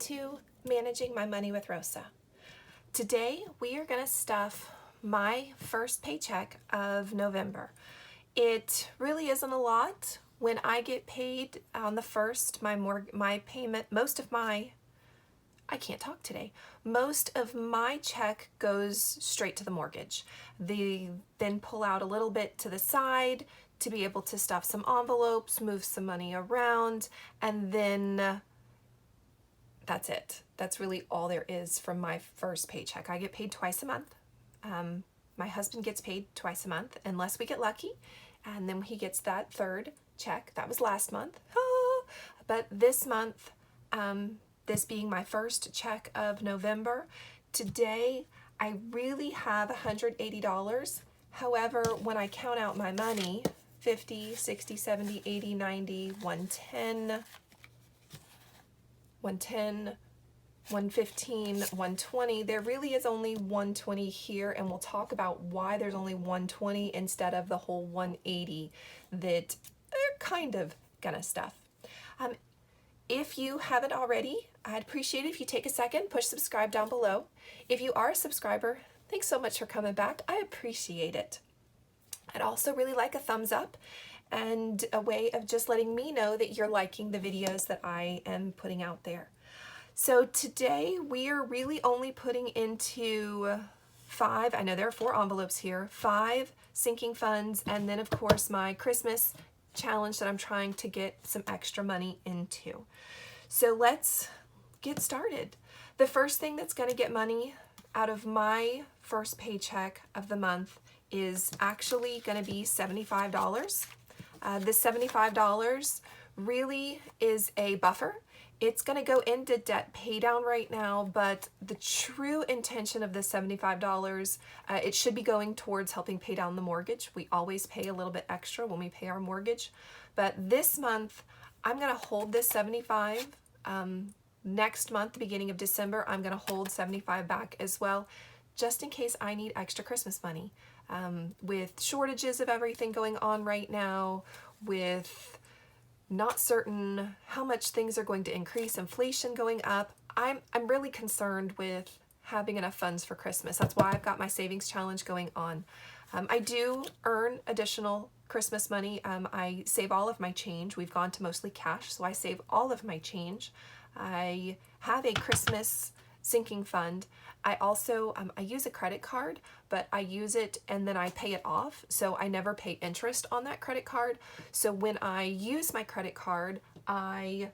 to Managing My Money with Rosa. Today we are going to stuff my first paycheck of November. It really isn't a lot. When I get paid on the first, my payment, most of my check goes straight to the mortgage. They then pull out a little bit to the side to be able to stuff some envelopes, move some money around, and then that's it. That's really all there is from my first paycheck. I get paid twice a month. My husband gets paid twice a month, unless we get lucky, and then he gets that third check. That was last month. But this month, this being my first check of November, today I really have $180. However, when I count out my money, 50, 60, 70, 80, 90, 110, 115, 120, there really is only 120 here, and we'll talk about why there's only 120 instead of the whole 180 that they're kind of gonna stuff. If you haven't already, I'd appreciate it if you take a second, push subscribe down below. If you are a subscriber, thanks so much for coming back. I appreciate it. I'd also really like a thumbs up and a way of just letting me know that you're liking the videos that I am putting out there. So today we are really only putting into 5, I know there are 4 envelopes here, 5 sinking funds, and then of course my Christmas challenge that I'm trying to get some extra money into. So let's get started. The first thing that's going to get money out of my first paycheck of the month is actually going to be $75. This $75 really is a buffer. It's going to go into debt pay down right now, but the true intention of the $75, it should be going towards helping pay down the mortgage. We always pay a little bit extra when we pay our mortgage, but this month I'm going to hold this $75. Next month, the beginning of December, I'm going to hold $75 back as well, just in case I need extra Christmas money. With shortages of everything going on right now, with not certain how much things are going to increase, inflation going up, I'm really concerned with having enough funds for Christmas. That's why I've got my savings challenge going on. I do earn additional Christmas money. I save all of my change. We've gone to mostly cash, so I save all of my change. I have a Christmas sinking fund. I also, I use a credit card, but I use it and then I pay it off. So I never pay interest on that credit card. So when I use my credit card, I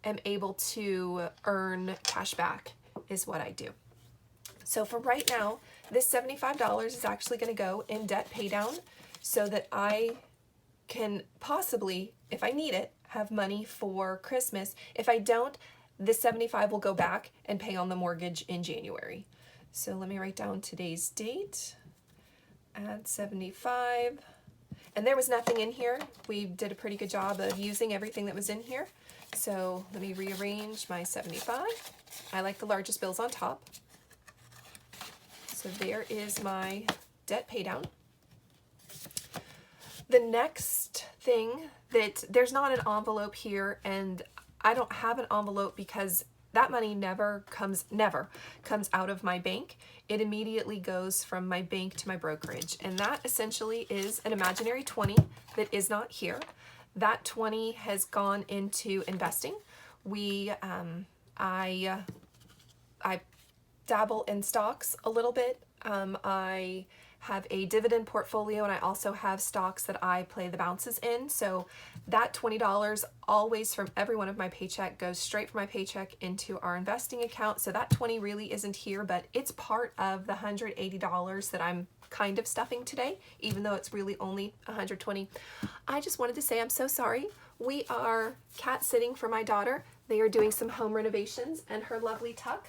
am able to earn cash back is what I do. So for right now, this $75 is actually going to go in debt pay down so that I can possibly, if I need it, have money for Christmas. If I don't, this $75 will go back and pay on the mortgage in January. So let me write down today's date, add 75, and there was nothing in here. We did a pretty good job of using everything that was in here. So let me rearrange my 75. I like the largest bills on top. So there is my debt pay down. The next thing that there's not an envelope here, and I don't have an envelope because that money never comes out of my bank. It immediately goes from my bank to my brokerage. And that essentially is an imaginary 20 that is not here. That 20 has gone into investing. I dabble in stocks a little bit. I have a dividend portfolio, and I also have stocks that I play the bounces in. So that $20 always from every one of my paycheck goes straight from my paycheck into our investing account. So that 20 really isn't here, but it's part of the $180 that I'm kind of stuffing today, even though it's really only 120. I just wanted to say I'm so sorry. We are cat sitting for my daughter. They are doing some home renovations, and her lovely Tuck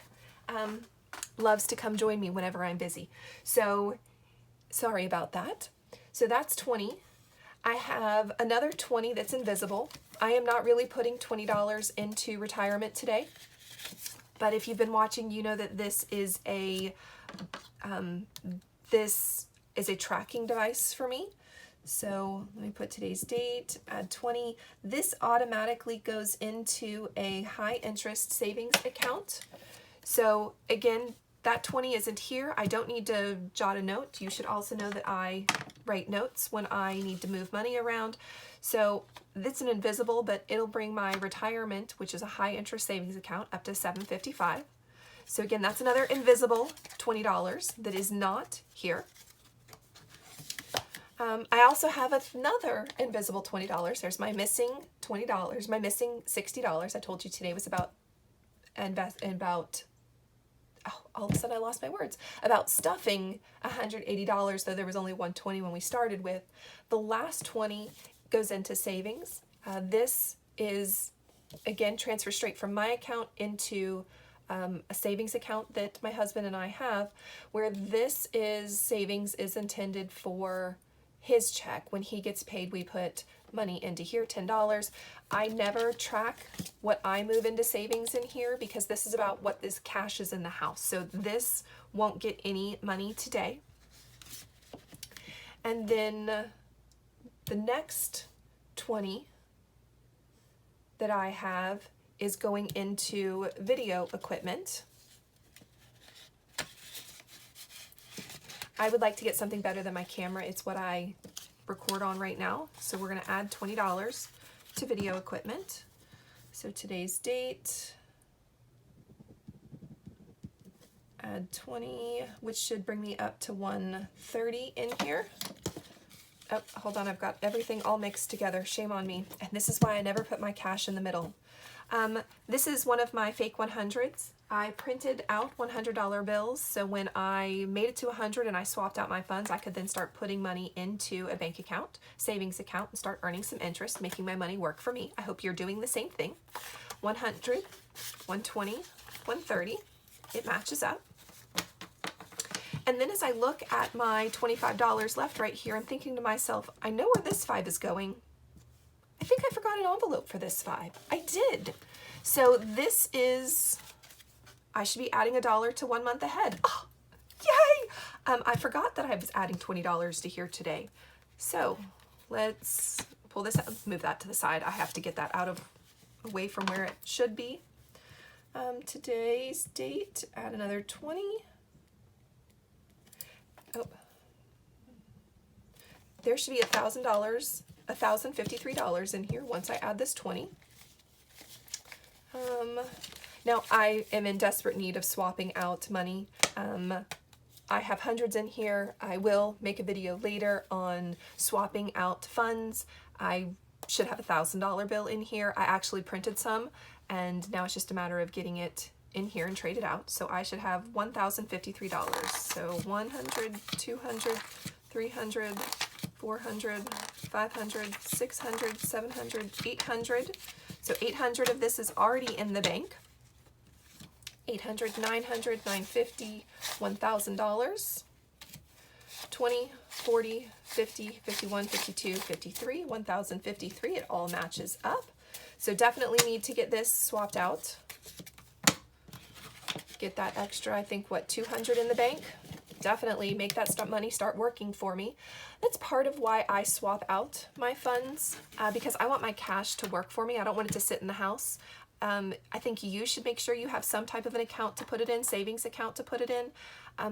loves to come join me whenever I'm busy. So sorry about that. So that's 20. I have another 20 that's invisible. I am not really putting $20 into retirement today, but if you've been watching, you know that this is a tracking device for me. So let me put today's date, add 20. This automatically goes into a high interest savings account. So again, that 20 isn't here. I don't need to jot a note. You should also know that I write notes when I need to move money around. So it's an invisible, but it'll bring my retirement, which is a high interest savings account, up to $755. So again, that's another invisible $20 that is not here. I also have another invisible $20. There's my missing $20, my missing $60. I told you today was about all of a sudden I lost my words, about stuffing $180, though there was only 120 when we started with. The last 20 goes into savings. This is, again, transfer straight from my account into a savings account that my husband and I have, where this is savings is intended for his check. When he gets paid, we put money into here, $10. I never track what I move into savings in here because this is about what this cash is in the house. So this won't get any money today. And then the next 20 that I have is going into video equipment. I would like to get something better than my camera. It's what I record on right now. So we're going to add $20 to video equipment. So today's date, add 20, which should bring me up to 130 in here. Oh, hold on, I've got everything all mixed together. Shame on me. And this is why I never put my cash in the middle. This is one of my fake 100s. I printed out $100 bills, so when I made it to 100 and I swapped out my funds, I could then start putting money into a bank account, savings account, and start earning some interest, making my money work for me. I hope you're doing the same thing. 100, 120, 130, it matches up. And then as I look at my $25 left right here, I'm thinking to myself, I know where this 5 is going. I think I forgot an envelope for this 5. I did. So this is, I should be adding $1 to 1 month ahead. Oh, yay! I forgot that I was adding $20 to here today. So let's pull this out, move that to the side. I have to get that out of, away from where it should be. Today's date, add another 20. Oh, there should be $1,000, $1,053 in here once I add this 20. Now I am in desperate need of swapping out money. I have hundreds in here. I will make a video later on swapping out funds. I should have $1,000 bill in here. I actually printed some, and now it's just a matter of getting it in here and trade it out. So I should have $1,053. So 100, 200, 300, 400, 500, 600, 700, 800. So 800 of this is already in the bank. 800, 900, 950, $1,000. 20, 40, 50, 51, 52, 53, 1,053. It all matches up. So definitely need to get this swapped out. Get that extra, I think, what, 200 in the bank? Definitely make that money start working for me. That's part of why I swap out my funds, because I want my cash to work for me. I don't want it to sit in the house. I think you should make sure you have some type of an account to put it in, savings account to put it in.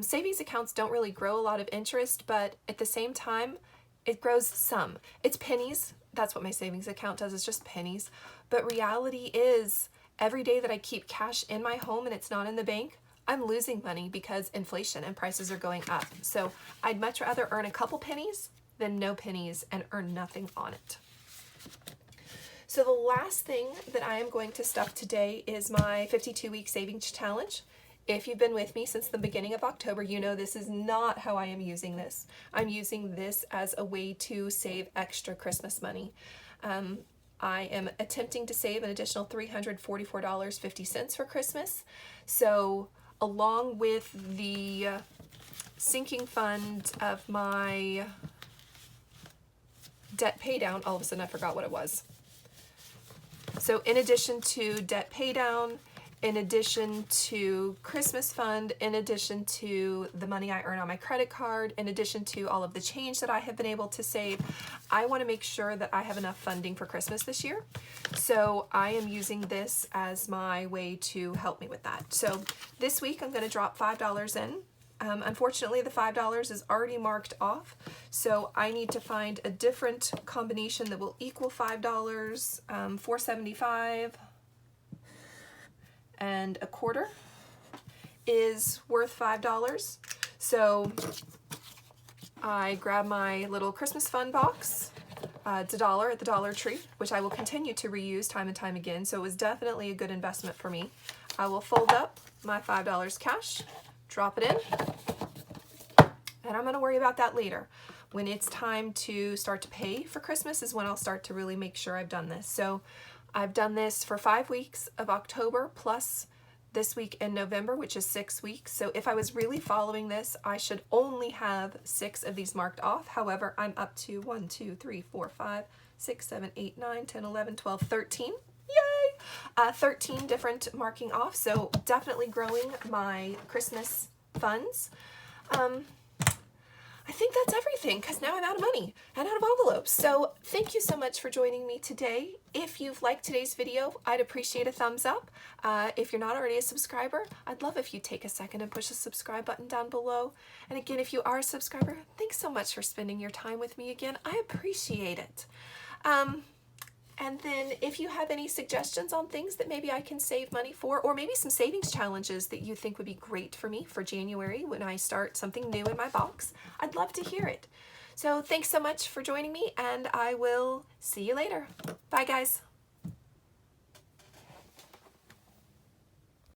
Savings accounts don't really grow a lot of interest, but at the same time, it grows some. It's pennies. That's what my savings account does, is just pennies. But reality is, every day that I keep cash in my home and it's not in the bank, I'm losing money because inflation and prices are going up. So I'd much rather earn a couple pennies than no pennies and earn nothing on it. So the last thing that I am going to stuff today is my 52-week savings challenge. If you've been with me since the beginning of October, you know this is not how I am using this. I'm using this as a way to save extra Christmas money. I am attempting to save an additional $344.50 for Christmas. So along with the sinking fund of my debt pay down, all of a sudden I forgot what it was. So in addition to debt pay down, in addition to Christmas fund, in addition to the money I earn on my credit card, in addition to all of the change that I have been able to save, I want to make sure that I have enough funding for Christmas this year. So I am using this as my way to help me with that. So this week I'm going to drop $5 in. Unfortunately, the $5 is already marked off, so I need to find a different combination that will equal $5, $4.75 and a quarter is worth $5. So I grab my little Christmas fun box. It's $1 at the Dollar Tree, which I will continue to reuse time and time again, so it was definitely a good investment for me. I will fold up my $5 cash, drop it in, and I'm going to worry about that later. When it's time to start to pay for Christmas is when I'll start to really make sure I've done this. So I've done this for 5 weeks of October plus this week in November, which is 6 weeks. So if I was really following this, I should only have 6 of these marked off. However, I'm up to 1, 2, 3, 4, 5, 6, 7, 8, 9, 10, 11, 12, 13. Yay! 13 different marking off, so definitely growing my Christmas funds. I think that's everything, because now I'm out of money and out of envelopes. So thank you so much for joining me today. If you've liked today's video, I'd appreciate a thumbs up. If you're not already a subscriber, I'd love if you take a second and push the subscribe button down below. And again, if you are a subscriber, thanks so much for spending your time with me again. I appreciate it. And then if you have any suggestions on things that maybe I can save money for, or maybe some savings challenges that you think would be great for me for January when I start something new in my box, I'd love to hear it. So thanks so much for joining me, and I will see you later. Bye, guys.